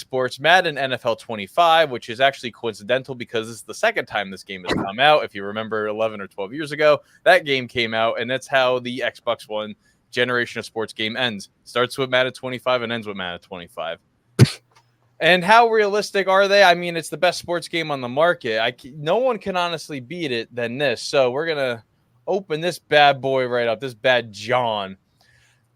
Sports Madden NFL 25, which is actually coincidental because this is the second time this game has come out. If you remember 11 or 12 years ago, that game came out, and that's how the Xbox One generation of sports game ends. Starts with Madden 25 and ends with Madden 25. And how realistic are they? I mean, it's the best sports game on the market. No one can honestly beat it than this. So we're going to open this bad boy right up, this bad John.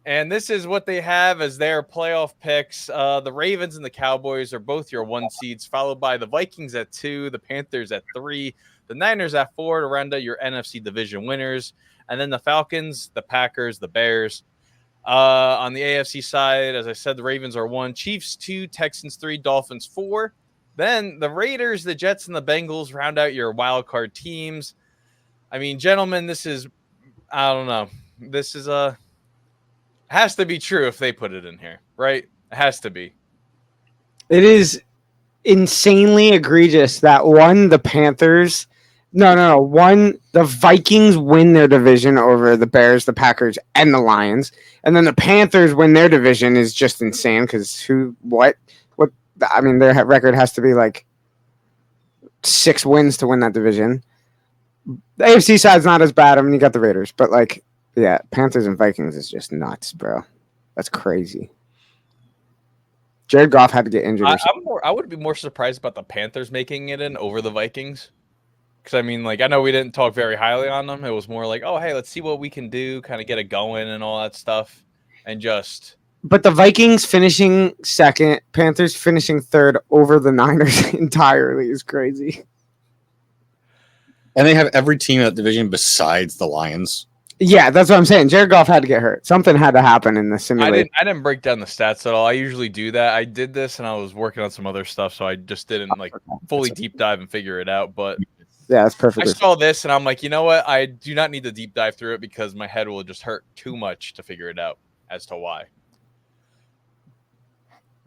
And this is what they have as their playoff picks. The Ravens and the Cowboys are both your 1 seeds, followed by the Vikings at 2, the Panthers at 3, the Niners at 4 to round out your NFC division winners, and then the Falcons, the Packers, the Bears. On the AFC side, as I said, the Ravens are 1, Chiefs 2, Texans 3, Dolphins 4. Then the Raiders, the Jets, and the Bengals round out your wild card teams. I mean, gentlemen, this is, I don't know. This is has to be true if they put it in here, right? It has to be. It is insanely egregious that the Panthers. The Vikings win their division over the Bears, the Packers, and the Lions, and then the Panthers win their division is just insane because what? I mean, their record has to be like 6 wins to win that division. The AFC side's not as bad. I mean, you got the Raiders, but yeah, Panthers and Vikings is just nuts, bro. That's crazy. Jared Goff had to get injured. I would be more surprised about the Panthers making it in over the Vikings. Because, I mean, I know we didn't talk very highly on them. It was more like, oh, hey, let's see what we can do, kind of get it going and all that stuff. And just... But the Vikings finishing second, Panthers finishing third over the Niners entirely is crazy. And they have every team in that division besides the Lions. Yeah, that's what I'm saying. Jared Goff had to get hurt. Something had to happen in the simulation. I didn't break down the stats at all. I usually do that. I did this, and I was working on some other stuff, so I just didn't fully deep dive and figure it out. But yeah, that's perfect. I saw this, and I'm like, you know what? I do not need to deep dive through it because my head will just hurt too much to figure it out as to why.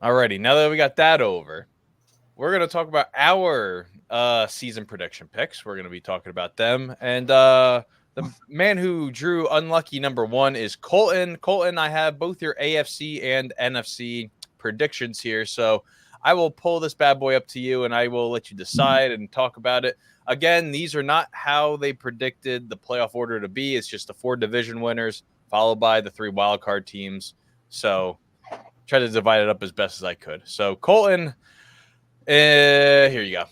Alrighty, now that we got that over, we're going to talk about our season prediction picks. We're going to be talking about them, and the man who drew unlucky number 1 is Colton. Colton, I have both your AFC and NFC predictions here. So I will pull this bad boy up to you and I will let you decide and talk about it. Again, these are not how they predicted the playoff order to be. It's just the 4 division winners followed by the 3 wildcard teams. So try to divide it up as best as I could. So Colton, here you go.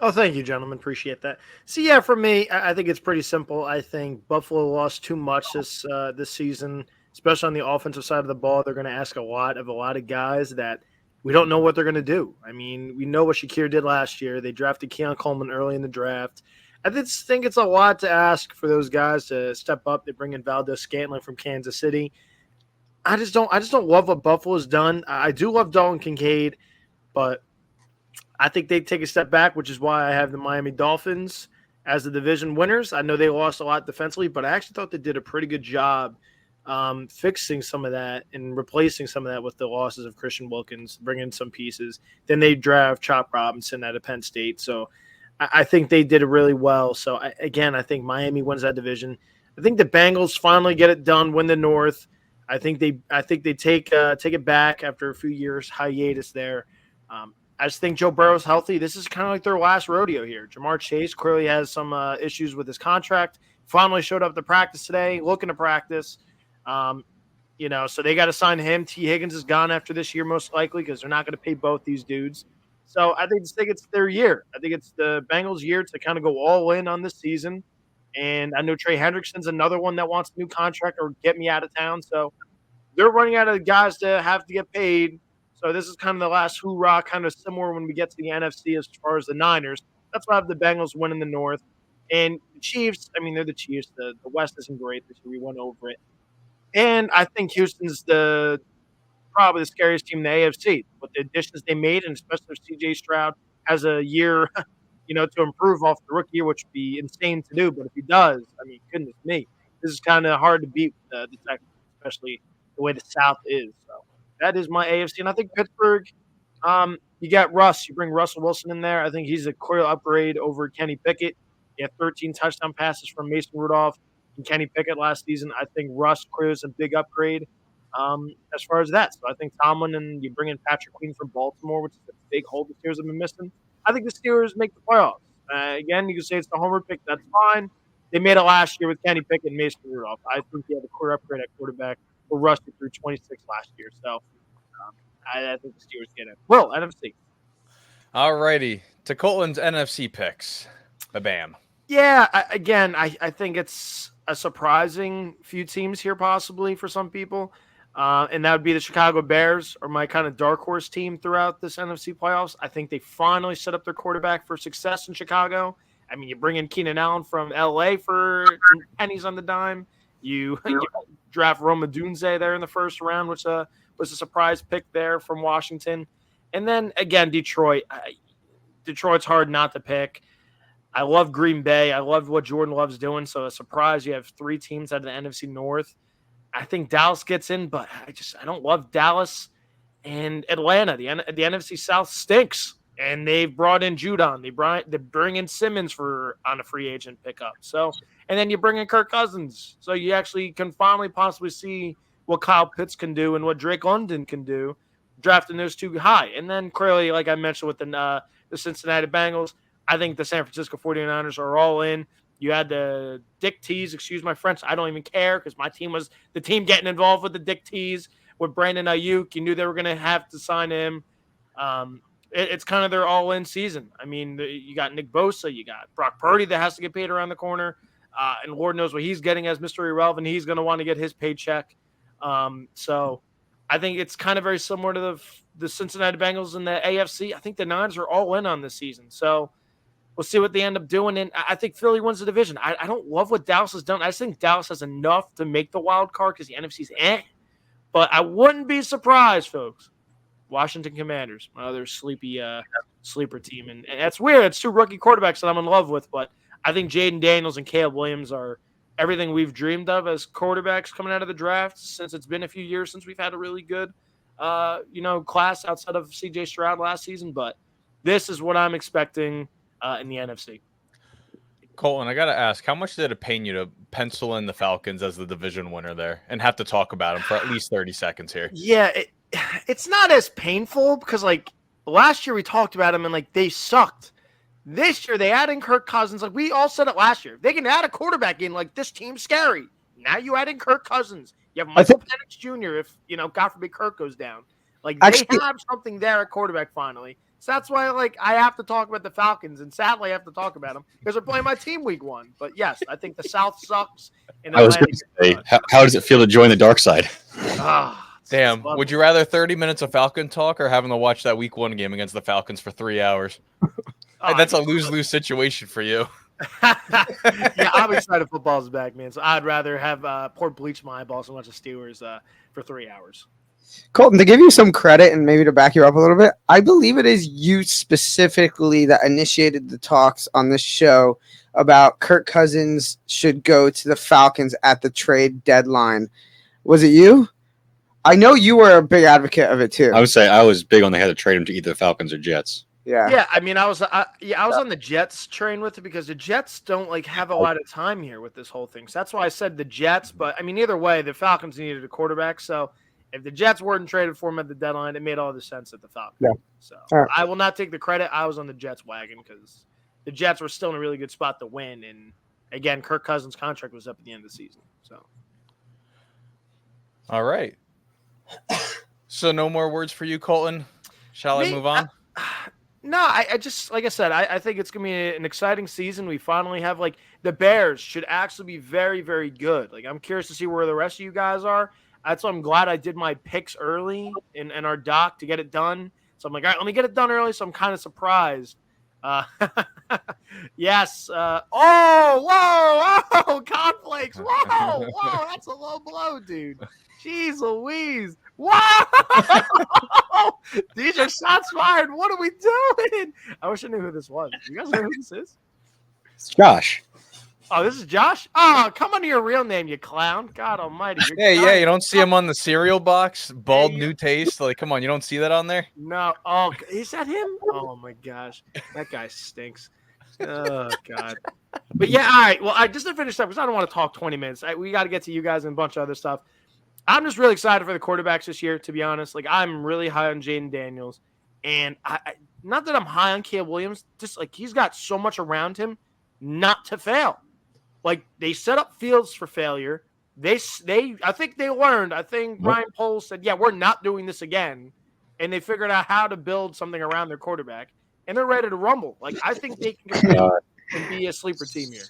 Oh, thank you, gentlemen. Appreciate that. So, yeah, for me, I think it's pretty simple. I think Buffalo lost too much this season, especially on the offensive side of the ball. They're going to ask a lot of guys that we don't know what they're going to do. I mean, we know what Shakir did last year. They drafted Keon Coleman early in the draft. I just think it's a lot to ask for those guys to step up. They bring in Valdez-Scantling from Kansas City. I just don't love what Buffalo's done. I do love Dalton Kincaid, but I think they take a step back, which is why I have the Miami Dolphins as the division winners. I know they lost a lot defensively, but I actually thought they did a pretty good job fixing some of that and replacing some of that with the losses of Christian Wilkins, bringing some pieces. Then they draft Chop Robinson out of Penn State. So I think they did it really well. So, I think Miami wins that division. I think the Bengals finally get it done, win the North. I think they take it back after a few years hiatus there. I just think Joe Burrow's healthy. This is kind of like their last rodeo here. Jamar Chase clearly has some issues with his contract. Finally showed up to practice today, looking to practice. So they got to sign him. T. Higgins is gone after this year, most likely, because they're not going to pay both these dudes. So I think it's their year. I think it's the Bengals' year to kind of go all in on this season. And I know Trey Hendrickson's another one that wants a new contract or get me out of town. So they're running out of guys to have to get paid. So this is kind of the last hoorah, kind of similar when we get to the NFC as far as the Niners. That's why I have the Bengals winning the North. And the Chiefs, I mean, they're the Chiefs. The West isn't great this year. We went over it. And I think Houston's probably the scariest team in the AFC. With the additions they made, and especially if C.J. Stroud has a year, to improve off the rookie year, which would be insane to do. But if he does, I mean, goodness me, this is kind of hard to beat the Texans, especially the way the South is. So that is my AFC. And I think Pittsburgh, you got Russ. You bring Russell Wilson in there. I think he's a clear upgrade over Kenny Pickett. He had 13 touchdown passes from Mason Rudolph and Kenny Pickett last season. I think Russ clears a big upgrade. as far as that. So I think Tomlin and you bring in Patrick Queen from Baltimore, which is a big hole the Steelers have been missing. I think the Steelers make the playoffs. Again, you can say it's the homer pick. That's fine. They made it last year with Kenny Pickett and Mason Rudolph. I think they have a clear upgrade at quarterback. We're rusty through 26 last year. So I think the Steelers get it. Well, NFC. All righty. To Colton's NFC picks. Bam. Yeah, I think it's a surprising few teams here possibly for some people. And that would be the Chicago Bears or my kind of dark horse team throughout this NFC playoffs. I think they finally set up their quarterback for success in Chicago. I mean, you bring in Keenan Allen from LA for pennies on the dime. You draft Roma Dunze there in the first round, which was a surprise pick there from Washington. And then, again, Detroit. Detroit's hard not to pick. I love Green Bay. I love what Jordan Love's doing. So a surprise, you have 3 teams out of the NFC North. I think Dallas gets in, but I don't love Dallas and Atlanta. The NFC South stinks, and they've brought in Judon. They bring in Simmons on a free agent pickup. So, and then you bring in Kirk Cousins. So you actually can finally possibly see what Kyle Pitts can do and what Drake London can do, drafting those 2 high. And then clearly, like I mentioned with the Cincinnati Bengals, I think the San Francisco 49ers are all in. You had the Dick Tease, excuse my French. I don't even care because my team was the team getting involved with the Dick Tease with Brandon Ayuk. You knew they were going to have to sign him. It's kind of their all-in season. I mean, you got Nick Bosa, you got Brock Purdy that has to get paid around the corner, and Lord knows what he's getting as Mr. Irrelevant. He's going to want to get his paycheck. So I think it's kind of very similar to the Cincinnati Bengals and the AFC. I think the Niners are all in on this season. So we'll see what they end up doing. And I think Philly wins the division. I don't love what Dallas has done. I just think Dallas has enough to make the wild card because the NFC's But I wouldn't be surprised, folks. Washington Commanders, my other sleeper team. And that's weird. It's 2 rookie quarterbacks that I'm in love with. But I think Jaden Daniels and Caleb Williams are everything we've dreamed of as quarterbacks coming out of the draft since it's been a few years since we've had a really good class outside of C.J. Stroud last season. But this is what I'm expecting in the NFC. Colton, I got to ask, how much did it pain you to pencil in the Falcons as the division winner there and have to talk about them for at least 30 seconds here? Yeah, it's not as painful because, like, last year we talked about them and, like, they sucked. This year they add in Kirk Cousins. Like, we all said it last year. They can add a quarterback in, like, this team's scary. Now you add in Kirk Cousins. You have Michael Penix Jr. if, God forbid, Kirk goes down. Like, they have something there at quarterback finally. So that's why, like, I have to talk about the Falcons, and sadly, I have to talk about them because they're playing my team week 1. But yes, I think the South sucks. And I was going to say, how does it feel to join the dark side? Damn. Would you rather 30 minutes of Falcon talk or having to watch that week 1 game against the Falcons for 3 hours? That's a lose-lose situation for you. Yeah, I'm excited football's back, man. So I'd rather have pour bleach my eyeballs and watch the Steelers for 3 hours. Colton, to give you some credit and maybe to back you up a little bit, I believe it is you specifically that initiated the talks on this show about Kirk Cousins should go to the Falcons at the trade deadline. Was it you? I know you were a big advocate of it too. I would say I was big on they had to trade him to either the Falcons or Jets. Yeah. I mean, I was on the Jets train with it because the Jets don't have a lot of time here with this whole thing. So that's why I said the Jets. But I mean, either way, the Falcons needed a quarterback. So if the Jets weren't traded for him at the deadline, it made all the sense at the Falcons. Yeah. So I will not take the credit. I was on the Jets wagon because the Jets were still in a really good spot to win. And again, Kirk Cousins' contract was up at the end of the season. So. All right. So no more words for you, Colton. Shall I move on? No, I just, like I said, I think it's going to be an exciting season. We finally have, the Bears should actually be very, very good. I'm curious to see where the rest of you guys are. That's why I'm glad I did my picks early in our doc to get it done. So I'm like, all right, let me get it done early. So I'm kind of surprised. Yes. Whoa, cornflakes. Whoa, that's a low blow, dude. Jeez Louise. Whoa! These are shots fired. What are we doing? I wish I knew who this was. You guys know who this is? It's Josh. Oh, this is Josh? Oh, come on to your real name, you clown. God almighty. Yeah, you don't see him on the cereal box? Bald New Taste? Come on, you don't see that on there? No. Oh, is that him? Oh, my gosh. That guy stinks. Oh, God. But, yeah, all right. Well, just to finish up, because I don't want to talk 20 minutes. We got to get to you guys and a bunch of other stuff. I'm just really excited for the quarterbacks this year, to be honest. Like, I'm really high on Jaden Daniels. And not that I'm high on Caleb Williams, just like he's got so much around him not to fail. Like, they set up Fields for failure. I think they learned. I think Ryan Poles said, yeah, we're not doing this again. And they figured out how to build something around their quarterback. And they're ready to rumble. Like, I think they can compete and be a sleeper team here.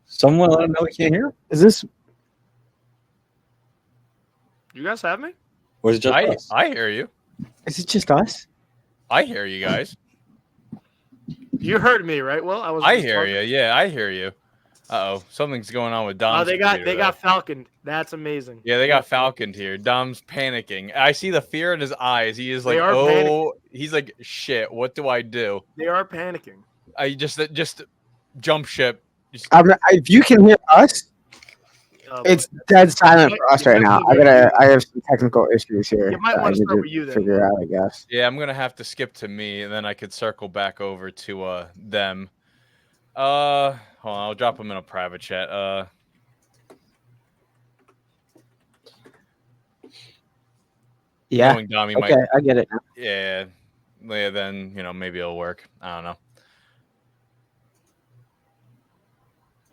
Someone let him know we can't hear. Is this? You guys have me? Or is it just us? I hear you. Is it just us? I hear you guys. You heard me, right? Well, I hear you. Yeah, I hear you. Uh-oh. Something's going on with Dom's. Oh, they got falconed. That's amazing. Yeah, they got falconed here. Dom's panicking. I see the fear in his eyes. He is like, he's like, shit, what do I do? They are panicking. I just jump ship. If you can hear us, it's dead silent for us right now. I have some technical issues here. You might want to start with you then. Figure out, I guess. Yeah, I'm gonna have to skip to me, and then I could circle back over to them. Hold on, I'll drop them in a private chat. Yeah. Dom, Okay, I get it now. Yeah, then maybe it'll work. I don't know.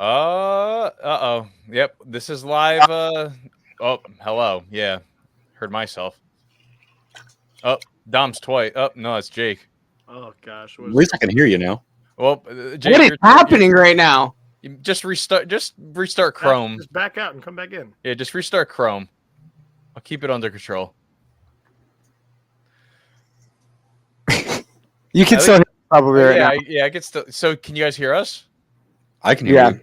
Uh-oh. Yep, this is live. Oh, hello. Yeah, heard myself. Oh, Dom's twice. Oh, no, it's Jake. Oh, gosh. At least I can hear you now. Well, Jake, what is happening right now? Just restart Chrome. Just back out and come back in. Yeah, just restart Chrome. I'll keep it under control. You can still hear probably right now. Yeah, I can still. So, can you guys hear us? I can hear you.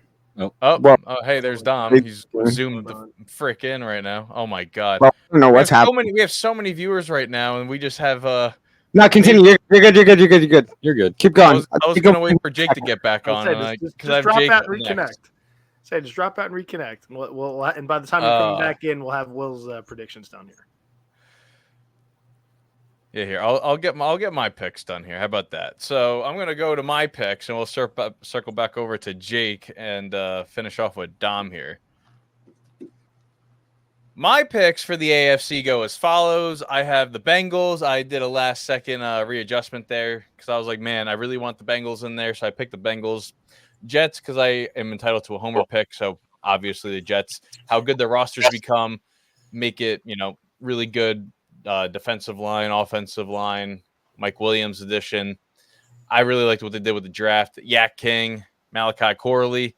Oh, hey, there's Dom. He's zoomed the frick in right now. Oh my god. Well, I don't know what's happening. We have so many viewers right now, and we just have No, continue. You're good. You're good. Keep going. I was gonna wait for Jake to get back on, because I have Jake out and reconnect. Just drop out and reconnect, and we'll and by the time you come back in, we'll have Will's predictions down here. Yeah, here I'll get my picks done here. How about that? So I'm gonna go to my picks, and we'll circle back over to Jake and finish off with Dom here. My picks for the AFC go as follows. I have the Bengals. I did a last-second readjustment there because I was like, man, I really want the Bengals in there, so I picked the Bengals. Jets because I am entitled to a homer pick, so obviously the Jets. How good their rosters become, make it really good. Defensive line, offensive line, Mike Williams addition. I really liked what they did with the draft. Yak King, Malachi Corley.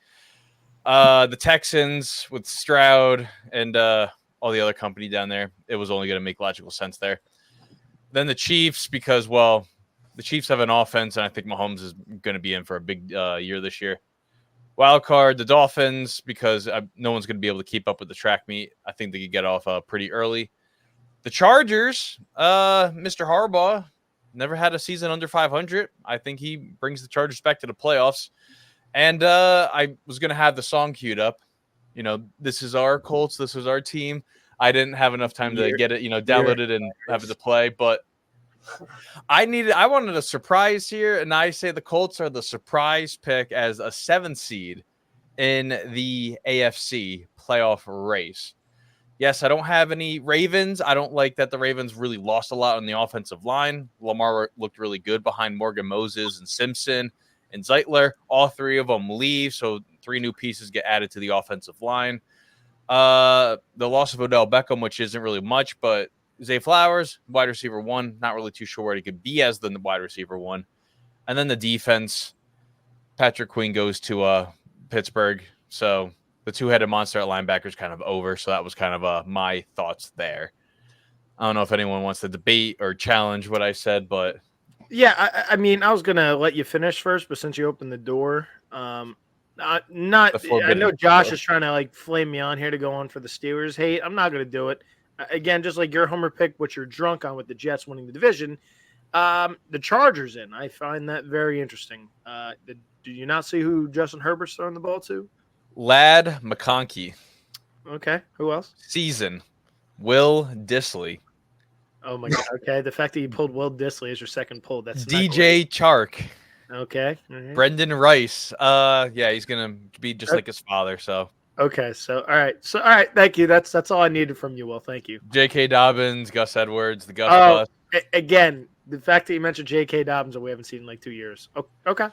The Texans with Stroud and all the other company down there. It was only going to make logical sense there. Then the Chiefs because, well, the Chiefs have an offense, and I think Mahomes is going to be in for a big year this year. Wild card, the Dolphins because no one's going to be able to keep up with the track meet. I think they could get off pretty early. The Chargers, Mr. Harbaugh, never had a season under 500. I think he brings the Chargers back to the playoffs. And I was going to have the song queued up. This is our Colts. This is our team. I didn't have enough time to get it, download it and have it to play. But I wanted a surprise here. And I say the Colts are the surprise pick as a 7th seed in the AFC playoff race. Yes, I don't have any Ravens. I don't like that the Ravens really lost a lot on the offensive line. Lamar looked really good behind Morgan Moses and Simpson and Zeitler. All 3 of them leave, so 3 new pieces get added to the offensive line. The loss of Odell Beckham, which isn't really much, but Zay Flowers, wide receiver 1, not really too sure where he could be as the wide receiver 1. And then the defense, Patrick Queen goes to Pittsburgh, so the 2-headed monster at linebacker is kind of over, so that was kind of my thoughts there. I don't know if anyone wants to debate or challenge what I said, but yeah, I mean, I was gonna let you finish first, but since you opened the door, I know Josh is trying to flame me on here to go on for the Steelers hate. I'm not gonna do it. Again, just like your homer pick, which you're drunk on with the Jets winning the division. The Chargers in. I find that very interesting. Do you not see who Justin Herbert's throwing the ball to? Lad McConkey. Okay. Who else? Season. Will Dissly. Oh my God. Okay. The fact that you pulled Will Dissly as your second pull. That's DJ Chark. Okay. Mm-hmm. Brendan Rice. Yeah, he's gonna be just like his father. So Okay, so all right, thank you. That's all I needed from you. Well, thank you. J.K. Dobbins, Gus Edwards, the Gus Oh, Bus. again, the fact that you mentioned J.K. Dobbins, that we haven't seen in like 2 years. Okay.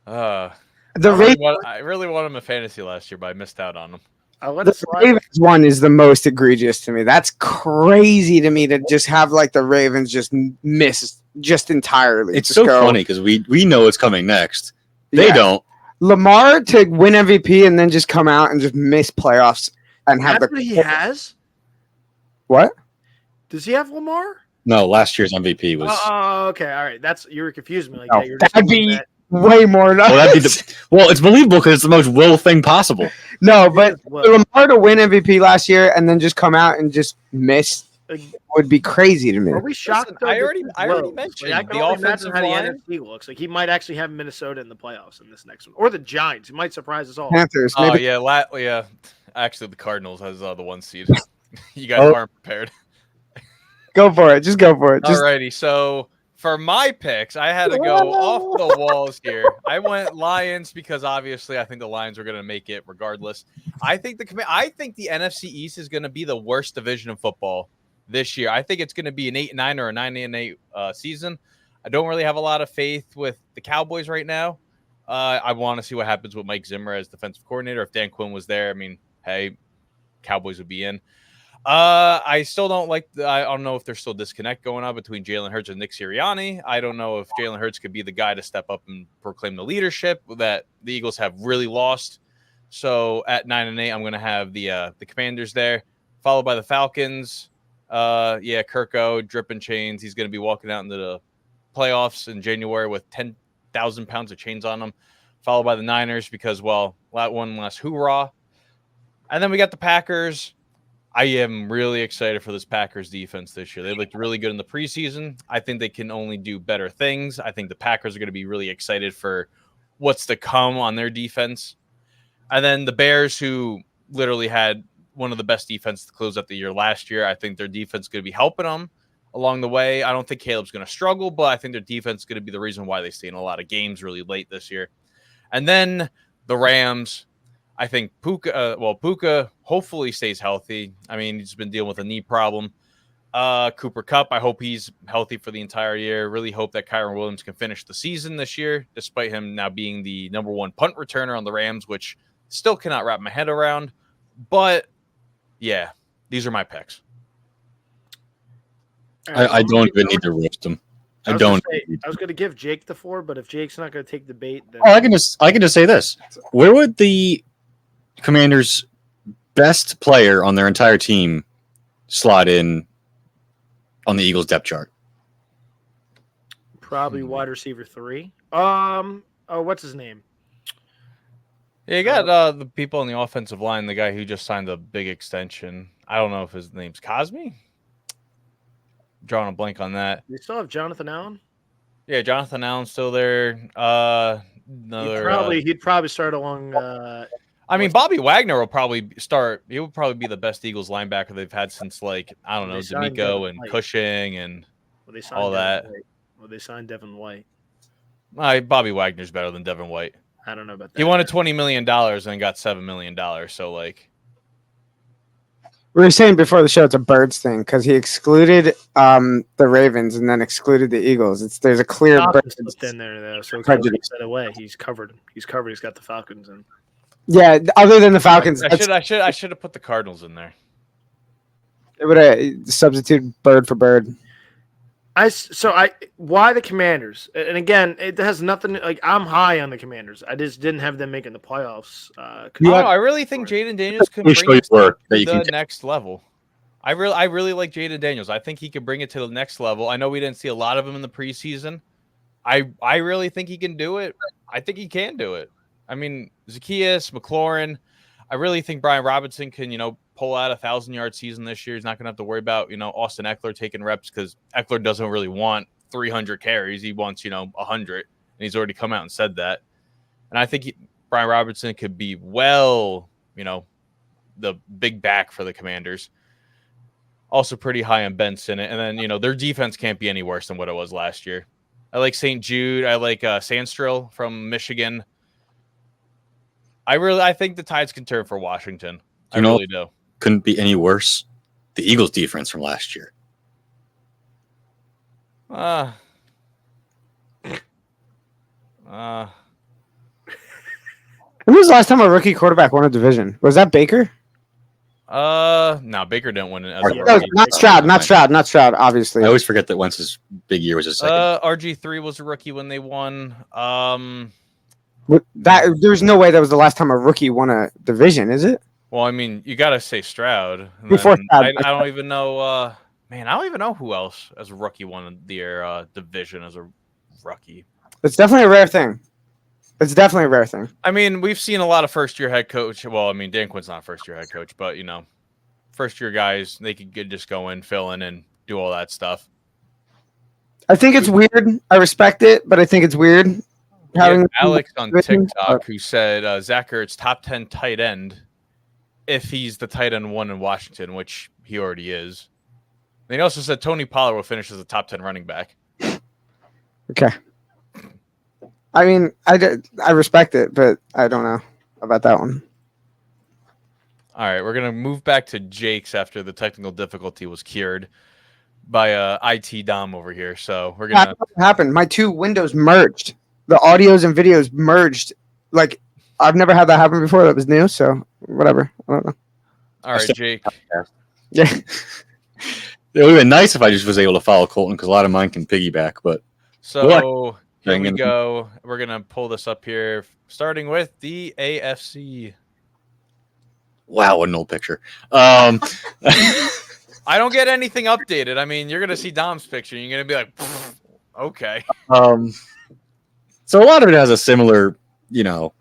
I really wanted him in fantasy last year, but I missed out on him. The Ravens one is the most egregious to me. That's crazy to me to just have like the Ravens just miss just entirely. It's just so funny because we know it's coming next. They don't. Lamar to win MVP and then just come out and just miss playoffs and have That's what he has. What? Does he have Lamar? No, last year's MVP was. Oh, okay, all right. You were confusing me. Like, No, you're that'd be way more. Well, it's believable because it's the most Will thing possible. No, but Lamar to win MVP last year and then just come out and just miss would be crazy to me. Are we shocked? Listen, I already mentioned I can the only offensive imagine how line. the NFC looks. Like he might actually have Minnesota in the playoffs in this next one, or the Giants. He might surprise us all. Panthers. Oh Maybe. yeah. Actually, the Cardinals has the 1 seed. You guys aren't prepared. Go for it. Just go for it. Alrighty, so for my picks, I had to go off the walls here. I went Lions because obviously I think the Lions are going to make it regardless. I think the NFC East is going to be the worst division of football this year. I think it's going to be an 8-9 or a 9-8 season. I don't really have a lot of faith with the Cowboys right now. I want to see what happens with Mike Zimmer as defensive coordinator. If Dan Quinn was there, I mean, hey, Cowboys would be in. I still don't like. I don't know if there's still disconnect going on between Jalen Hurts and Nick Sirianni. I don't know if Jalen Hurts could be the guy to step up and proclaim the leadership that the Eagles have really lost. So at 9-8, I'm going to have the Commanders there, followed by the Falcons. Kirko, dripping chains. He's going to be walking out into the playoffs in January with 10,000 pounds of chains on him, followed by the Niners because, well, one last hoorah. And then we got the Packers. I am really excited for this Packers defense this year. They looked really good in the preseason. I think they can only do better things. I think the Packers are going to be really excited for what's to come on their defense. And then the Bears, who literally had one of the best defenses to close out the year last year, I think their defense is going to be helping them along the way. I don't think Caleb's going to struggle, but I think their defense is going to be the reason why they stay in a lot of games really late this year. And then the Rams. I think Puka hopefully stays healthy. I mean, he's been dealing with a knee problem. Cooper Kupp, I hope he's healthy for the entire year. Really hope that Kyron Williams can finish the season this year, despite him now being the number 1 punt returner on the Rams, which still cannot wrap my head around. But, yeah, these are my picks. I don't even need to roast them. I was going to give Jake the 4, but if Jake's not going to take the bait, then I can just say this: where would the Commanders' best player on their entire team slot in on the Eagles' depth chart? Probably wide receiver 3. What's his name? Yeah, you got the people on the offensive line. The guy who just signed a big extension. I don't know if his name's Cosme. Drawing a blank on that. You still have Jonathan Allen? Yeah, Jonathan Allen's still there. He'd probably start along. I mean, Bobby Wagner will probably start. He would probably be the best Eagles linebacker they've had since, like, I don't know, D'Amico and Cushing and all that. They signed Devin White. Bobby Wagner's better than Devin White. I don't know about that. He wanted $20 million and got $7 million. So, like, we were saying before the show, it's a Birds thing because he excluded the Ravens and then excluded the Eagles. There's a clear Birds in there though, so prejudice away. He's covered. He's got the Falcons in. Yeah, other than the Falcons, I should have put the Cardinals in there. It would have substituted bird for bird. Why the Commanders? And again, it has nothing. Like, I'm high on the Commanders. I just didn't have them making the playoffs. I really think Jaden Daniels can bring it to the next level. I really like Jaden Daniels. I think he can bring it to the next level. I know we didn't see a lot of him in the preseason. I really think he can do it. I think he can do it. I mean, Zacchaeus, McLaurin. I really think Brian Robinson can, pull out 1,000-yard season this year. He's not going to have to worry about, Austin Eckler taking reps because Eckler doesn't really want 300 carries. He wants, 100, and he's already come out and said that. And I think Brian Robinson could be the big back for the Commanders. Also pretty high on Ben Sinnott. And then, their defense can't be any worse than what it was last year. I like St. Jude. I like Sandstrill from Michigan. I think the tides can turn for Washington. I You know- really do. Couldn't be any worse. The Eagles' defense from last year. Uh, When was the last time a rookie quarterback won a division? Was that Baker? no, Baker didn't win it as a Yeah. No, rookie. not Stroud. Obviously, I always forget that Wentz's big year was his second. RG3 was a rookie when they won. There's no way that was the last time a rookie won a division, is it? Well, I mean, you got to say Stroud. And Before then Stroud. I don't even know. Man, I don't even know who else as a rookie won their division as a rookie. It's definitely a rare thing. I mean, we've seen a lot of first-year head coach. Well, I mean, Dan Quinn's not a first-year head coach, but, you know, first-year guys, they could just go in, fill in, and do all that stuff. I think it's weird. I respect it, but I think it's weird. We Having had Alex on division. TikTok who said Zach Ertz top 10 tight end if he's the tight end one in Washington, which he already is. And he also said Tony Pollard will finish as a top 10 running back. Okay. I mean, I respect it, but I don't know about that one. All right, we're gonna move back to Jake's after the technical difficulty was cured by IT Dom over here. So we're gonna. What happened? My two windows merged. The audios and videos merged. Like I've never had that happen before. That was new. So whatever. I don't know. All right, Jake. Yeah. It would have been nice if I just was able to follow Colton because a lot of mine can piggyback. But So here Hang we in. go. We're gonna pull this up here, starting with the AFC. wow, what an old picture. I don't get anything updated. I mean, you're gonna see Dom's picture. And you're gonna be like, okay. So a lot of it has a similar, you know,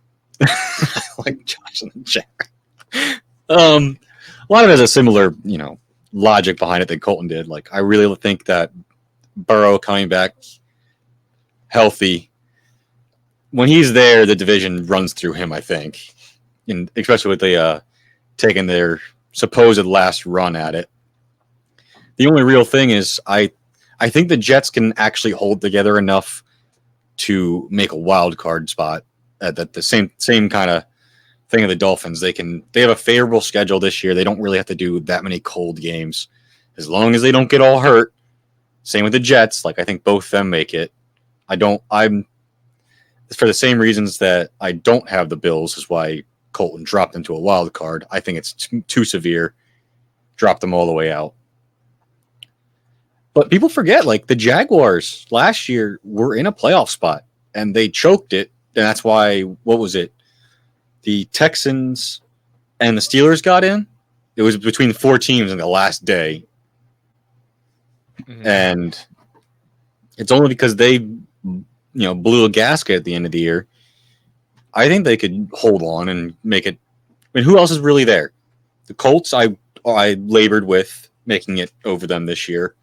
like Josh in the chat. A lot of it has a similar, you know, logic behind it that Colton did. Like, I really think that Burrow coming back healthy, when he's there, the division runs through him, I think. And especially with the taking their supposed last run at it. The only real thing is I think the Jets can actually hold together enough to make a wild card spot at the same kind of thing of the Dolphins. They have a favorable schedule this year. They don't really have to do that many cold games. As long as they don't get all hurt. Same with the Jets. Like, I think both of them make it. I'm for the same reasons that I don't have the Bills is why Colton dropped into a wild card. I think it's too severe. Dropped them all the way out. But people forget, like, the Jaguars last year were in a playoff spot and they choked it. And that's why, what was it? The Texans and the Steelers got in. It was between 4 teams in the last day. Mhm. And it's only because they, blew a gasket at the end of the year. I think they could hold on and make it. I mean, who else is really there? The Colts, I labored with making it over them this year.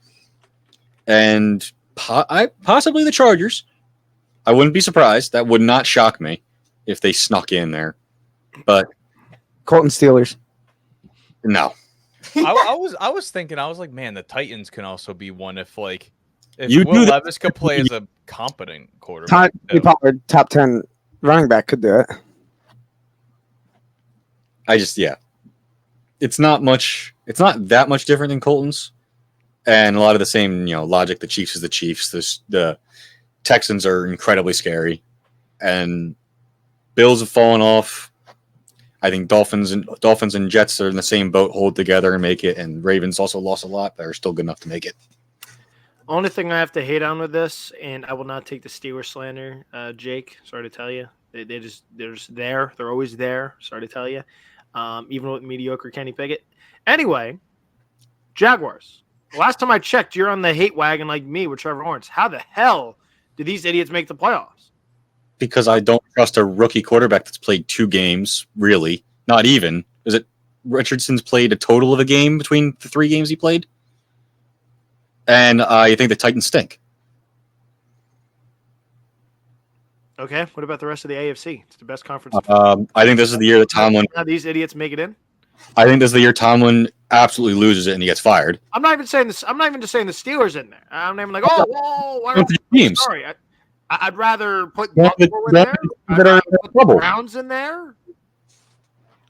And possibly the Chargers. I wouldn't be surprised. That would not shock me if they snuck in there. But Colton Steelers. no. I was thinking, I was like, man, the Titans can also be one if You Will do that- Levis could play as a competent quarterback. Tony Pollard, top 10 running back, could do it. It's not that much different than Colton's. And a lot of the same, logic. The Chiefs is the Chiefs. The Texans are incredibly scary. And Bills have fallen off. I think Dolphins and Jets are in the same boat, hold together and make it. And Ravens also lost a lot, but are still good enough to make it. Only thing I have to hate on with this, and I will not take the Steelers slander, Jake. Sorry to tell you, they're just there. They're always there. Sorry to tell you, even with mediocre Kenny Pickett. Anyway, Jaguars. Last time I checked, you're on the hate wagon like me with Trevor Lawrence. How the hell did these idiots make the playoffs? Because I don't trust a rookie quarterback that's played 2 games, really. Not even. Is it Richardson's played a total of a game between the 3 games he played? And I think the Titans stink. Okay, what about the rest of the AFC? It's the best conference. I think this is the year that Tomlin. How these idiots make it in? I think this is the year Tomlin absolutely loses it and he gets fired. I'm not even saying this. I'm not even just saying the Steelers in there. I'm not even like, oh, whoa, why don't Teams. sorry. I'd rather put Yeah, Buffalo in the- there. that are in I'd rather put the trouble. Browns in there.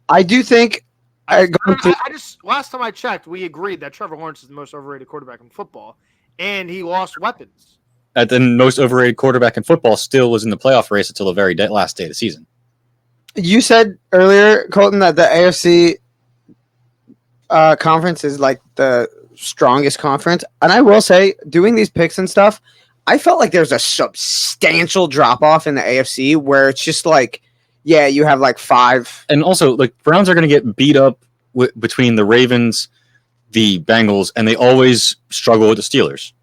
I do think I just last time I checked, we agreed that Trevor Lawrence is the most overrated quarterback in football, and he lost weapons. At the most overrated quarterback in football still was in the playoff race until the very last day of the season. You said earlier, Colton, that the AFC conference is like the strongest conference, and I will say, doing these picks and stuff, I felt like there's a substantial drop off in the AFC where it's just like, yeah, you have like 5. And also, like, Browns are going to get beat up between the Ravens, the Bengals, and they always struggle with the Steelers.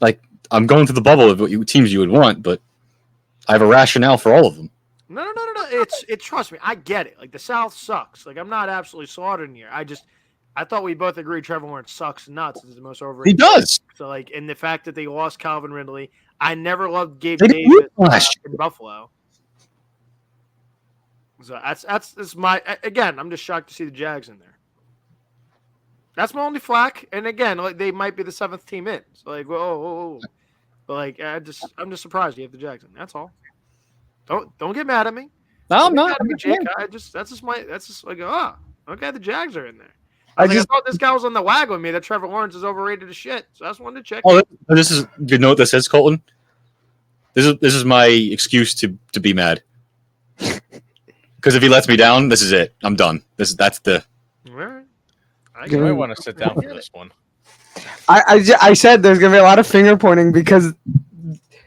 Like, I'm going through the bubble of what teams you would want, but I have a rationale for all of them. No. It's trust me, I get it. Like, the South sucks. Like, I'm not absolutely slaughtering here. I thought we both agreed Trevor Lawrence sucks nuts. Is the most overrated. He does. So, like, and the fact that they lost Calvin Ridley, I never loved Gabe They Davis last in Buffalo. So that's my again. I'm just shocked to see the Jags in there. That's my only flack. And again, like, they might be the 7th team in. So, like, whoa. But, like, I'm just surprised you have the Jags in. That's all. Don't get mad at me. No, I'm not. Mad at me, Jake. That's just like, okay, the Jags are in there. I thought this guy was on the wagon with me that Trevor Lawrence is overrated as shit. So I just wanted to check. Oh, this is you know what this is, Colton. This is my excuse to be mad. Because if he lets me down, this is it. I'm done. That's the. All right. You might want to sit down for this one. I said there's gonna be a lot of finger pointing because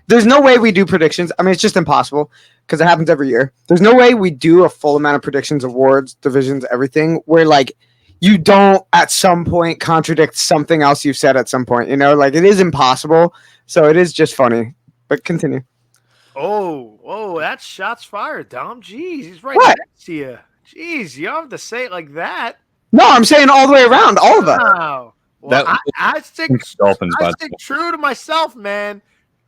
there's no way we do predictions. I mean, it's just impossible because it happens every year. There's no way we do a full amount of predictions, awards, divisions, everything where like you don't at some point contradict something else you've said at some point. You know, like it is impossible. So it is just funny. But continue. Oh, that's shots fired, Dom. Jeez, he's right What? next to you. Jeez, you don't have to say it like that. No, I'm saying all the way around, all of us. Wow. Well, I stick Dolphins, I stick true to myself, man.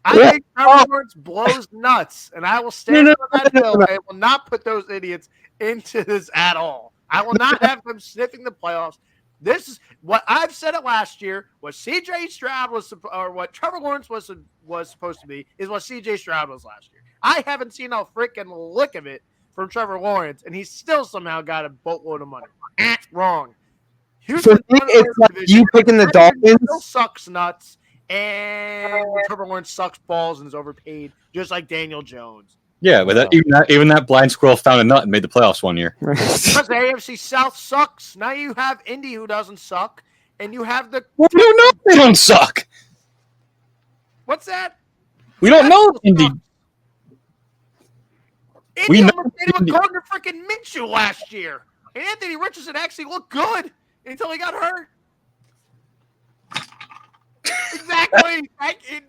I Yeah. think Trevor Lawrence blows nuts, and I will stand on that hill. I will not put those idiots into this at all. I will not have them sniffing the playoffs. This is what I've said it last year. What CJ Stroud was, or what Trevor Lawrence was supposed to be, is what CJ Stroud was last year. I haven't seen a freaking lick of it from Trevor Lawrence, and he still somehow got a boatload of money. Wrong. For me, it's like you picking the Dolphins. Still sucks nuts, and Trevor Lawrence sucks balls and is overpaid, just like Daniel Jones. Yeah, but even that blind squirrel found a nut and made the playoffs one year. Because the AFC South sucks. Now you have Indy, who doesn't suck, and you have the. Well, we don't know if they don't suck. What's that? We don't know if Indy. Indy almost made him a Gardner freaking Minshew last year, and Anthony Richardson actually looked good until he got hurt. Exactly.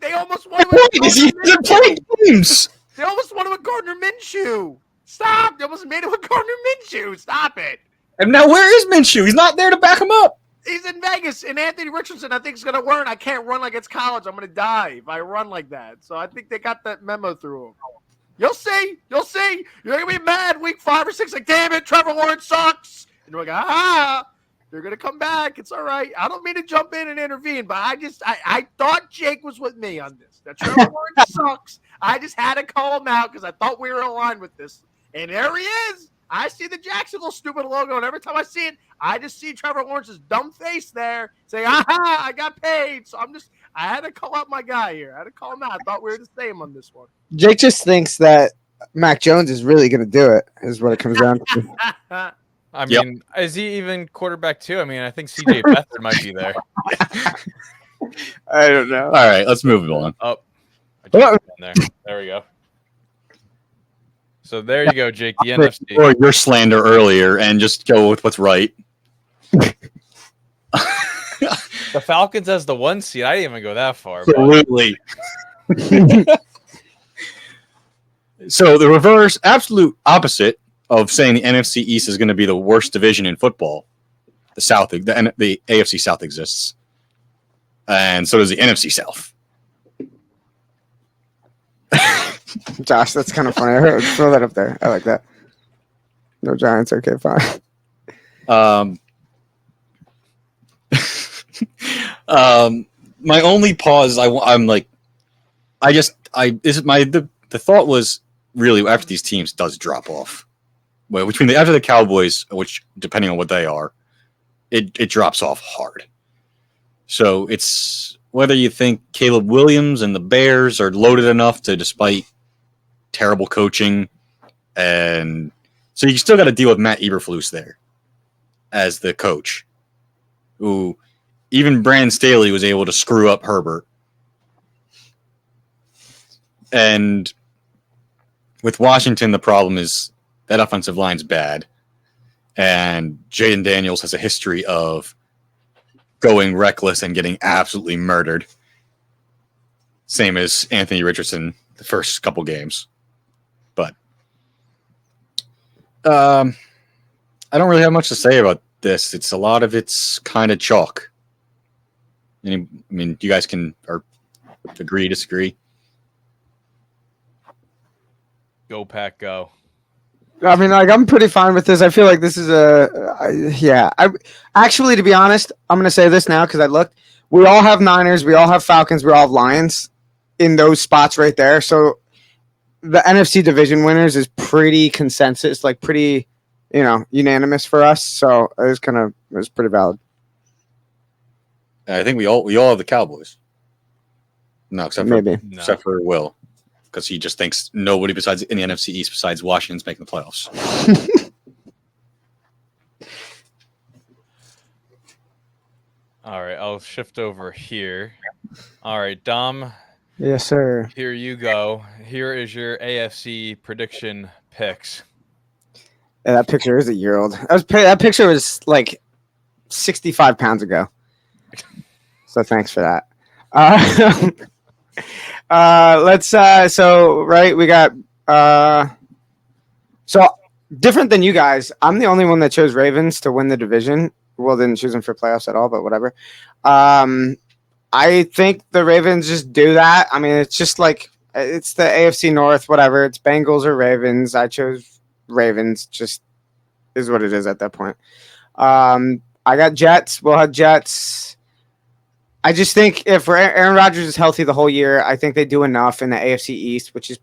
They almost won. He doesn't play games. They almost won him with Gardner Minshew. Stop. They almost made him with Gardner Minshew. Stop it. And now where is Minshew? He's not there to back him up. He's in Vegas, and Anthony Richardson, I think, is going to learn. I can't run like it's college. I'm going to die if I run like that. So I think they got that memo through him. You'll see. You're going to be mad week 5 or 6. Like, damn it, Trevor Lawrence sucks. And you're like, they're going to come back. It's all right. I don't mean to jump in and intervene, but I thought Jake was with me on this. That Trevor Lawrence sucks. I just had to call him out because I thought we were aligned with this. And there he is. I see the Jacksonville stupid logo, and every time I see it, I just see Trevor Lawrence's dumb face there saying, I got paid. So I had to call out my guy here. I had to call him out. I thought we were the same on this one. Jake just thinks that Mac Jones is really going to do it, is what it comes down to. I mean, is he even quarterback too? I mean, I think CJ Beathard might be there. I don't know. All right, let's move it on. Oh, there we go. So there you go, Jake. The NFC. Or your slander earlier, and just go with what's right. The Falcons as the 1 seed. I didn't even go that far. Absolutely. So the reverse, absolute opposite of saying the NFC East is going to be the worst division in football. The AFC South exists, and so does the NFC South. Josh, that's kind of funny. Throw that up there. I like that. No Giants. Okay, fine. My only pause, the thought was really after these teams does drop off. Well, after the Cowboys, which depending on what they are, it drops off hard. So it's whether you think Caleb Williams and the Bears are loaded enough to, despite terrible coaching, and so you still got to deal with Matt Eberflus there as the coach, who even Brandon Staley was able to screw up Herbert. And with Washington, the problem is that offensive line's bad, and Jaden Daniels has a history of going reckless and getting absolutely murdered. Same as Anthony Richardson the first couple games. But I don't really have much to say about this. It's a lot of it's kind of chalk. I mean, you guys can agree, disagree. Go Pack, go. I mean, like, I'm pretty fine with this. I feel like this is actually, to be honest, I'm going to say this now because I looked. We all have Niners. We all have Falcons. We all have Lions in those spots right there. So the NFC division winners is pretty consensus, like pretty, unanimous for us. So it was pretty valid. I think we all have the Cowboys. No, except for Will. Because he just thinks nobody besides in the NFC East besides Washington's making the playoffs. All right, I'll shift over here. All right, Dom. Yes, sir. Here you go. Here is your AFC prediction picks. Yeah, that picture is a year old. That picture was like 65 pounds ago. So thanks for that. We got so different than you guys. I'm the only one that chose Ravens to win the division. Well, didn't choose them for playoffs at all, but whatever. I think the Ravens just do that. I mean, it's just like it's the AFC North, whatever. It's Bengals or Ravens. I chose Ravens. Just is what it is at that point. I got Jets. We'll have Jets. I just think if Aaron Rodgers is healthy the whole year, I think they do enough in the AFC East, which is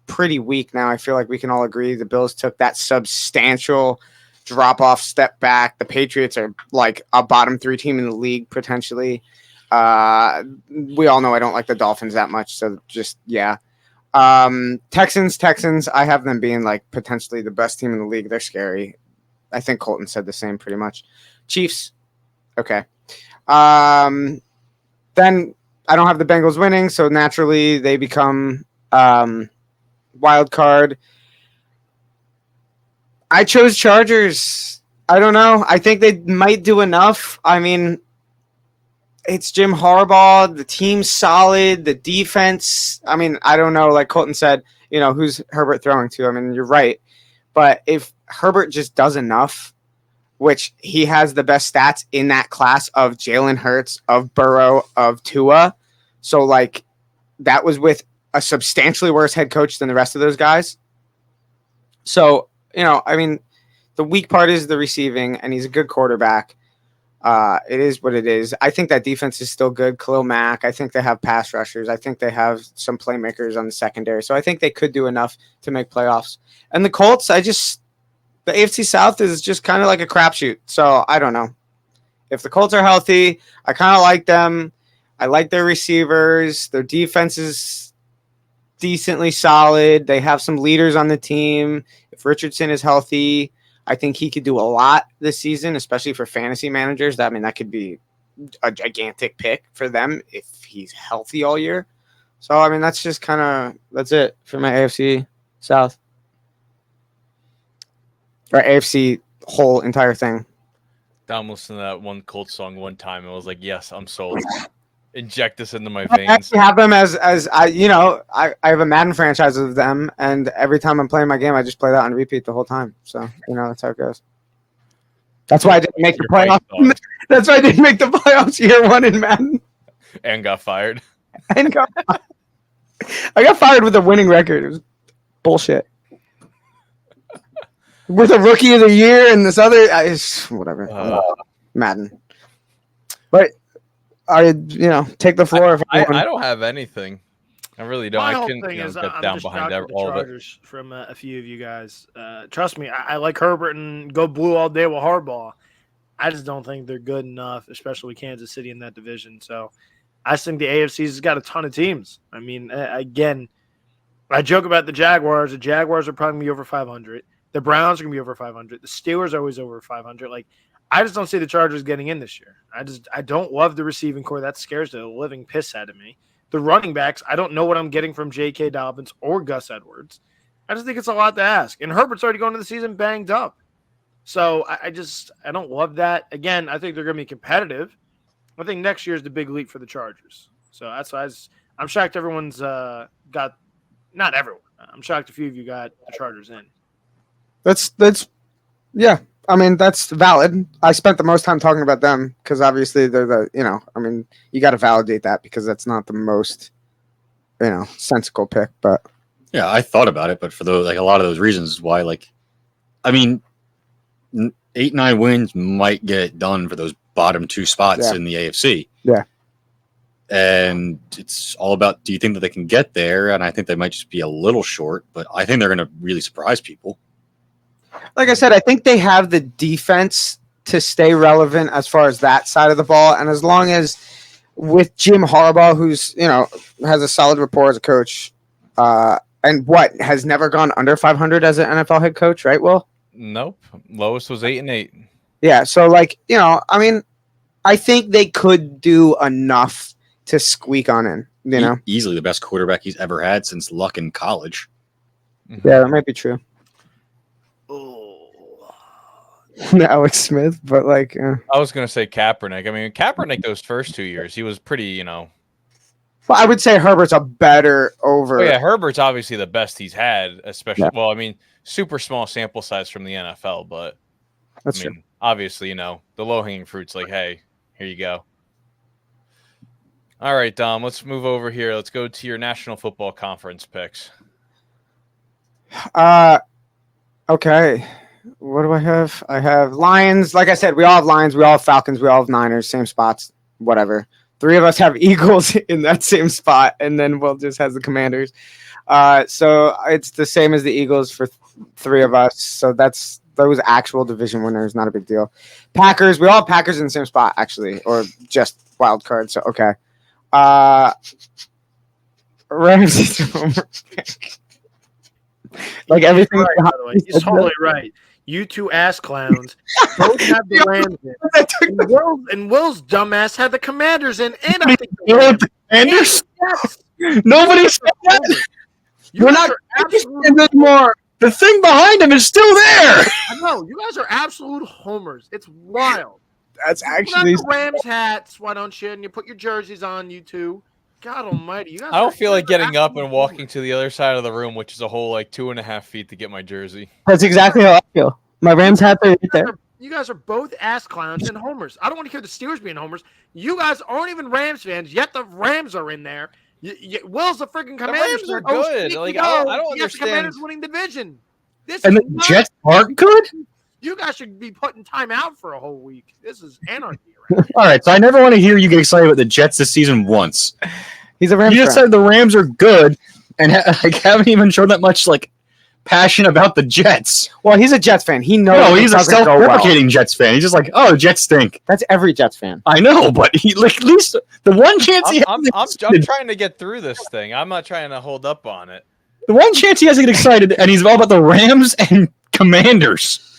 pretty weak now. I feel like we can all agree the Bills took that substantial drop-off step back. The Patriots are like a bottom 3 team in the league, potentially. We all know I don't like the Dolphins that much, so just, yeah. Texans, I have them being like potentially the best team in the league. They're scary. I think Colton said the same pretty much. Chiefs, okay. Then I don't have the Bengals winning, so naturally they become wild card. I chose Chargers. I don't know. I think they might do enough. I mean, it's Jim Harbaugh. The team's solid. The defense. I mean, I don't know. Like Colton said, who's Herbert throwing to? I mean, you're right. But if Herbert just does enough, which he has the best stats in that class of Jalen Hurts, of Burrow, of Tua. So, like, that was with a substantially worse head coach than the rest of those guys. So, I mean, the weak part is the receiving, and he's a good quarterback. It is what it is. I think that defense is still good. Khalil Mack, I think they have pass rushers. I think they have some playmakers on the secondary. So I think they could do enough to make playoffs. And the Colts, the AFC South is just kind of like a crapshoot. So I don't know. If the Colts are healthy, I kind of like them. I like their receivers. Their defense is decently solid. They have some leaders on the team. If Richardson is healthy, I think he could do a lot this season, especially for fantasy managers. That could be a gigantic pick for them if he's healthy all year. So, I mean, that's it for my AFC South. Or AFC whole entire thing. Dom listened to that one Colts song one time and was like, yes, I'm sold. Inject this into my I veins. actually have them as I have a Madden franchise of them, and every time I'm playing my game, I just play that on repeat the whole time. So, that's how it goes. That's why I didn't make the playoffs. That's why I didn't make the playoffs year one in Madden. And got fired. I got fired with a winning record. It was bullshit. With a rookie of the year and this other, whatever. Madden. But I take the floor. I don't have anything. I really don't. My I whole couldn't thing is get I'm down just behind shocked with the all of it. Chargers from a few of you guys. Trust me, I like Herbert and go blue all day with Harbaugh. I just don't think they're good enough, especially with Kansas City in that division. So I just think the AFC's got a ton of teams. I mean, again, I joke about the Jaguars. The Jaguars are probably going to be over 500. The Browns are going to be over 500. The Steelers are always over 500. Like, I just don't see the Chargers getting in this year. I don't love the receiving core. That scares the living piss out of me. The running backs, I don't know what I'm getting from J.K. Dobbins or Gus Edwards. I just think it's a lot to ask. And Herbert's already going into the season banged up. So I don't love that. Again, I think they're going to be competitive. I think next year is the big leap for the Chargers. So that's why I'm shocked everyone's got – not everyone. I'm shocked a few of you got the Chargers in. That's yeah. I mean, that's valid. I spent the most time talking about them because obviously they're the, I mean, you got to validate that because that's not the most, sensical pick. But Yeah, I thought about it, but for those a lot of those reasons why, I mean, 8-9 wins might get it done for those bottom two spots in the AFC. Yeah. And it's all about, do you think that they can get there? And I think they might just be a little short, but I think they're going to really surprise people. like I said, I think they have the defense to stay relevant as far as that side of the ball. And as long as with Jim Harbaugh, who's, has a solid rapport as a coach, and has never gone under 500 as an NFL head coach, right, Will? Nope. Lowest was 8-8. Yeah. So, I mean, I think they could do enough to squeak on in, Easily the best quarterback he's ever had since Luck in college. Yeah, that might be true. Alex Smith, but I was going to say Kaepernick. I mean, Kaepernick those first 2 years, he was pretty, Well, I would say Herbert's a better over. Oh, yeah, Herbert's obviously the best he's had, especially, well, I mean, super small sample size from the NFL, but That's true. Obviously, the low-hanging fruit's like, hey, here you go. All right, Dom, let's move over here. Let's go to your National Football Conference picks. Okay. What do I have? I have Lions. Like I said, we all have Lions. We all have Falcons. We all have Niners. Same spots. Whatever. 3 of us have Eagles in that same spot, and then Will just has the Commanders. So it's the same as the Eagles for 3 of us. So those actual division winners, not a big deal. Packers. We all have Packers in the same spot, actually, or just wild card. So okay. Rams. Like everything. Right, by the way. He's totally right. You two ass clowns both have the Rams in. And Will's dumbass had the Commanders in, and I think the Commanders. Nobody said that. We're not anymore. The thing behind him is still there. I know. You guys are absolute homers. It's wild. That's You actually got the Rams hats. Why don't you? And you put your jerseys on, you two. God almighty. You guys I don't feel like getting up absolute and walking homers. to the other side of the room, which is a whole 2.5 feet to get my jersey. That's exactly how I feel. My Rams hat are right there. You guys are both ass clowns and homers. I don't want to hear the Steelers being homers. You guys aren't even Rams fans, yet the Rams are in there. Will's the freaking Commanders. Rams are fan. Oh, good. speak I to don't go. Yes, understand. The Commanders winning division. This And is the not- Jets aren't good? You guys should be putting time out for a whole week. This is anarchy. Right? All right, so I never want to hear you get excited about the Jets this season once. He's a Rams You just fan. said the Rams are good and haven't even shown that much passion about the Jets. Well, he's a Jets fan. He knows. No, it he's a doesn't go well. self-deprecating Jets fan. He's just like, oh, the Jets stink. That's every Jets fan. I know, but he at least the one chance he I'm has, trying to get through this thing. I'm not trying to hold up on it. the one chance he has to get excited, and he's all about the Rams and Commanders.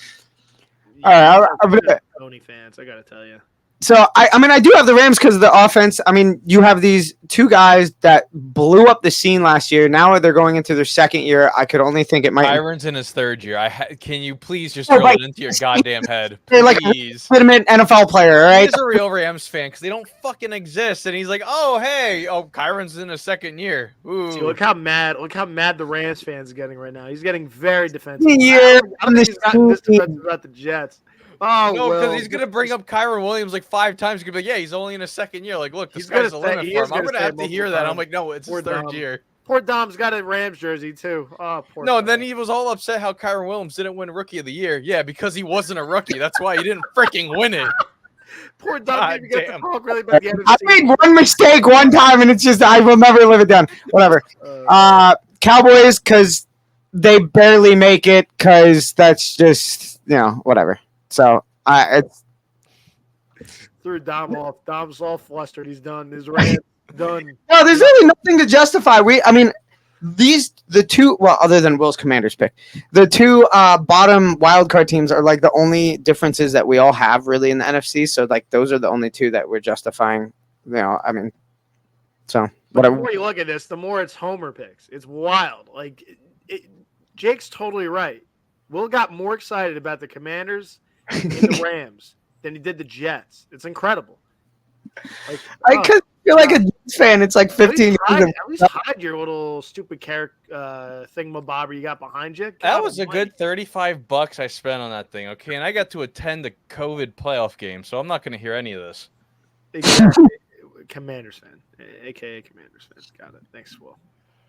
All right, I'm gonna- Tony fans, I gotta tell you. So I do have the Rams because of the offense. I mean, you have these 2 guys that blew up the scene last year. Now they're going into their second year. I could only think it might. Byron's in his 3rd year. Can you please just Oh, drill but- it into your goddamn head, They're like please? legitimate NFL player, all right? He's a real Rams fan because they don't fucking exist. And he's like, oh, hey, Kyron's in his 2nd year. Ooh. See, look how mad the Rams fans getting right now. He's getting very defensive. Yeah, I don't think he's gotten this defensive about the Jets. Oh, No, because Will. he's gonna bring up Kyron Williams 5 times. He's gonna be like, yeah, he's only in his 2nd year. Like, look, this He's guy's gonna the limit say- he for is him. I'm gonna gonna say have to hear multiple that. I'm times. like, no, it's Poor his 3rd Dom. year. Poor Dom's got a Rams jersey too. Oh, poor. No, Dom. then he was all upset how Kyron Williams didn't win Rookie of the Year. Yeah, because he wasn't a rookie. That's why he didn't freaking win it. Poor Doug God didn't even get to damn. talk really about the NFC. I made one mistake one time, and it's just I will never live it down. Whatever. Cowboys, because they barely make it, because that's just whatever. So it's Threw Dom off. Dom's all flustered. He's done. His Rams done. no. There's really nothing to justify. The two, well, other than Will's Commanders pick, the two bottom wildcard teams are like the only differences that we all have really in the NFC. So like those are the only two that we're justifying. So But the whatever. more you look at this, the more it's homer picks. It's wild. Like Jake's totally right. Will got more excited about the Commanders and the Rams than he did the Jets. It's incredible. Because you're like a Jets fan. It's like 15 At years. least hide your little stupid thingamabobber you got behind you. That was a good $35 I spent on that thing. Okay, and I got to attend the COVID playoff game, so I'm not going to hear any of this. Exactly. Commanders fan, aka Commanders fan. Got it. Thanks, Will.